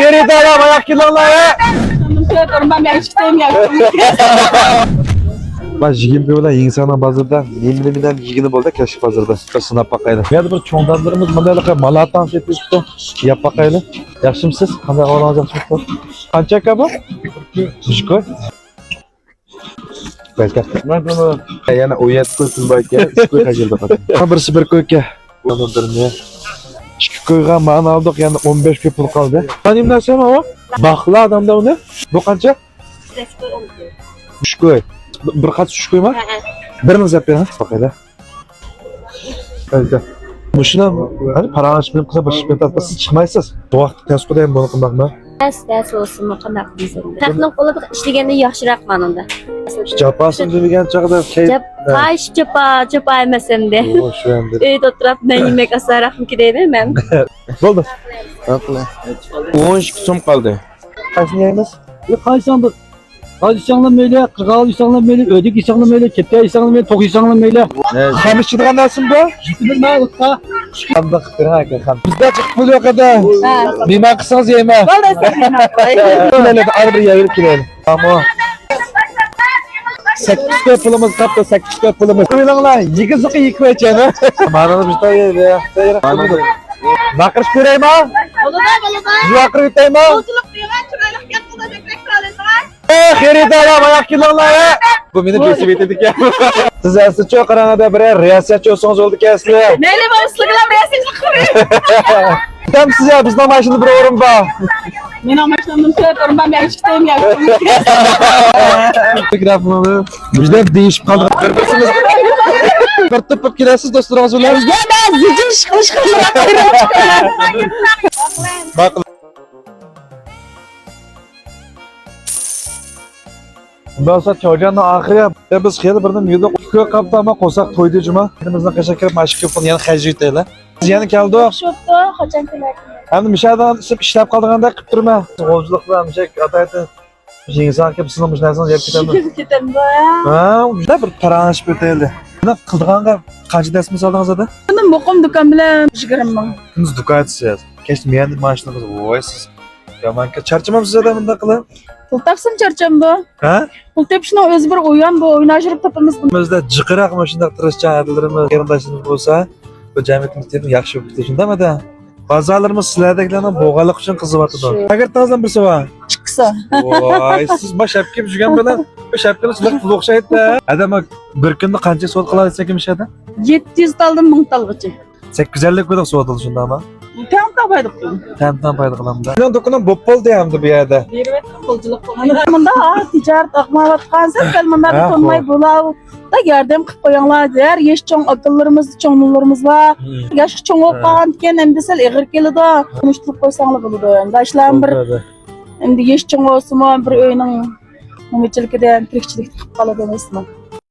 Xeridorlar oyoq kelinglar. Ben yigirma bilan Yingsana bozorda nemli bilan yigini bo'ldi Kashif bozorda. Sinab boqaylik. Bu yerda bir cho'ngdanlarimiz bunday malatan setibdi. Yap boqaylik. Yaxshimisiz? Qanday ahvolingiz yaxshimi? Qancha aka bu? 3 koy. Belki. Yana o'yat koy sizlarga 3 koy hajildi qoldi. Birisi 1 koy aka. Bundan birini 2 koyga ma'no oldik, yana 15 koy pul qoldi. Qanim narsami o? Baxtli odamda uni. Bu qancha? 3 koy. Bir qat tush qo'yma. Birini zap bering. Boqaylar. Qayda. Mushuna hali paranish bilan qilib boshib ketadi. Siz chiqmaysiz. Bu vaqt kasqoda ham buni qilmoqmi? Ders olsun qanday qilasiz? Taxtning qo'lida ishlaganda yaxshiroq ma'noda. Japasin degan chog'da Qaysh japa emas endi. O shu endi. Uyda o'tirib yemak asaraqmi deyman men. Bo'ldi. 12 so'm qoldi. Qaysini yeymiz? Qaysandı? Qaysanlar meyle, qirqal isanlar meyle, ödük isanlar meyle, kepka isanlar meyle, tok isanlar meyle. Qamış chidigan narsa bu? Bilmaylikqa. Qanday qilib aka ham. Bizda chiqib bo'liyor qada. Nima qilsangiz yeyman. Bo'ldi. Har bir yerga kiraylik. Tamam. 8 koy pulimiz qapti, 8 koy pulimiz. O'ylanglar, yigiziqi yikmaychani. Mana bizda yerda. Baqirish ko'raymi? Baqirib o'taymi? Xeridorlar oyoq kelinglar. Bu meni besib etdik ya. Siz aslicha qarangada bir reaksiyachi olsangiz bo'ldi sizlar. Mayli bo'lsin, reaksiyachilik qiling. Tam siz ya bizning mashinada bir o'rin bor. Men mashinamdan tushib ben chiqdim ya. Mikrofonni bizda deyishib qoldi. Birsimiz bir topib kelasiz do'stlaringiz bilan. Ben zijish qilish Bak. Bundan sonra çocuğun ahire biz xeyli birden yılda ko'y qapti ama qo'saq to'ydi juma. Bizning qasha kirib mashq qilib yana xajit aylar. Siz yana keldi. Shopda qachon kelardingiz? Endi mishadan ishlab qolganda qilib turma. G'ovchilik bilan mishak ataydi. Inson kelib sizning mishlaringizni yeb ketadi. Ketamda. Ha, juda bir taranishib o'taydi. Buni qildiganga qancha dars misoldingiz ada? Buni muqim do'kon bilan 20 ming. Kunduz dukatsiz. Kech men mashinangiz voy siz. Yamanka charchamamsiz ada bunda qilib. Pul topsam charchamdi. Ha? Pul tepishni o'zi bir o'yan bu o'ynashirib topamiz. Bizda jiqiraq mana shunday tirishchan adillarimiz, qarindoshlarimiz bo'lsa, bu jamiyatimiz tepib yaxshi bo'lib ketadi, shundamidi? Ba'zilarimiz sizlardagilarni bo'g'aliq uchun qizyapti. Agar tazam birisi bor. Chiqsa. Voy, siz bosh shapka yurgan bilan bu shapkani sizlar pul o'xshaydi. Adam bir kunda qancha soat qiladi ekan mishada? 700 taldan 1000 talgacha. 850 ko'da soat oldi shundami? Tam topaydik. Tam paydo qilamiz. Men do'konim bo'p bo'ldi hamda bu yerda. Berayotgan pulchilik qilgan. Bunda tijorat aqmayotgansiz, kelmanda tonmay bo'lav. Da yordam qilib qo'yinglar der. Yesh cho'ng akıllarimiz, cho'nglarimiz bor. Yosh cho'ng o'qgan ekan, endi sal ig'ir keladi. Konuştirib qo'ysanglar bo'ladi. Endi ishlarni bir endi yesh cho'ng olsa bir uyning umidchiligidan tirikchilik qilib qoladi emasmi?